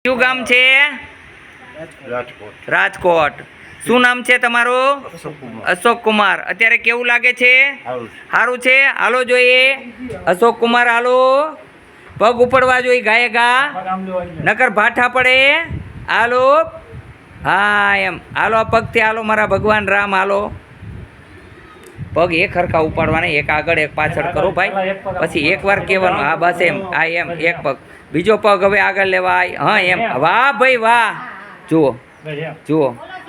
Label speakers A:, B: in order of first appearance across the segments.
A: કયું ગામ છે? રાજકોટ. શું નામ છે તમારું? અશોક કુમાર. અત્યારે કેવું લાગે છે? સારું છે. હાલો જોઈએ અશોક કુમાર, હાલો. પગ ઉપડવા જોઈએ ગાયે ગા, નકર ભાઠા પડે. હાલો, હા એમ હાલો. આ પગથી હાલો મારા ભગવાન રામ, હાલો. પગ એક હરખા ઉપાડવાના, એક આગળ એક પાછળ કરો ભાઈ, પછી એકવાર કહેવાનું હા બસ એમ. આ એમ એક પગ, બીજો પગ હવે આગળ લેવાય. હા એમ. વાહ ભાઈ વાહ. જુઓ જુઓ,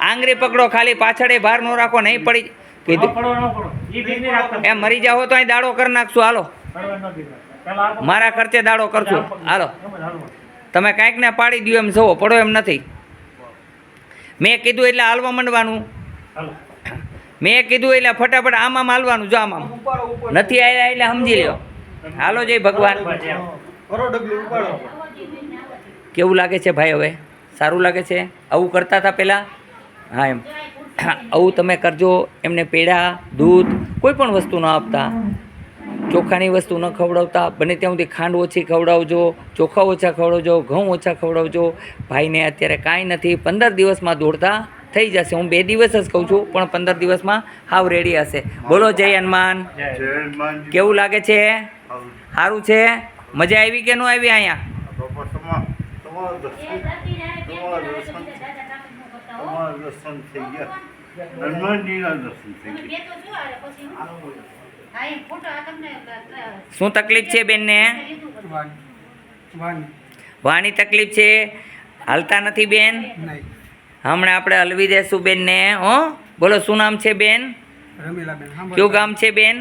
A: આંગળી પકડો ખાલી, પાછળ ભાર ન રાખો, નહીં પડી કીધું એમ. મરી જાઓ તો અહીં દાડો કરી નાખશું. હાલો, મારા ખર્ચે દાડો કરશું. હાલો, તમે કાંઈક ને પાડી દો એમ જુઓ, પડો એમ નથી. મેં કીધું એટલે હાલવા માંડવાનું. મેં કીધું એટલે ફટાફટ આમ આમ હાલવાનું. જો આમ આમ નથી આવ્યા એટલે સમજી લો. હાલો જય ભગવાન. કેવું લાગે છે ભાઈ? હવે સારું લાગે છે? આવું કરતા હતા પહેલાં? હા એમ. આવું તમે કરજો. એમને પેડા, દૂધ, કોઈ પણ વસ્તુ ન આપતા, ચોખાની વસ્તુ ન ખવડાવતા. બને ત્યાં સુધી ખાંડ ઓછી ખવડાવજો, ચોખા ઓછા ખવડાવજો, ઘઉં ઓછા ખવડાવજો. ભાઈને અત્યારે કાંઈ નથી, 15 દિવસમાં દોડતા થઈ જશે. હું 2 દિવસ જ કહું છું, પણ 15 દિવસમાં હાવ રેડી હશે. બોલો જય હનુમાન. કેવું લાગે છે? સારું છે? મજા આવી કે ન આવી અહીંયા? શું તકલીફ છે બેનને? વાની તકલીફ છે, હાલતા નથી બેન? હમણાં આપણે હલવી દેશું બેનને. હો, બોલો શું નામ છે બેન? કયું ગામ છે બેન?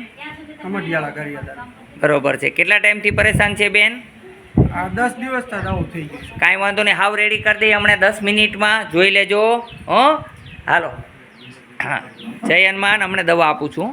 A: બરોબર છે. કેટલા ટાઈમથી પરેશાન છે બેન?
B: 10 દિવસ આવું થઈ ગયું.
A: કાંઈ વાંધો નહીં, હાવ રેડી કરી દઈએ હમણાં 10 મિનિટમાં. જોઈ લેજો. હો, હાલો. જય હનુમાન. હમણાં દવા આપું છું.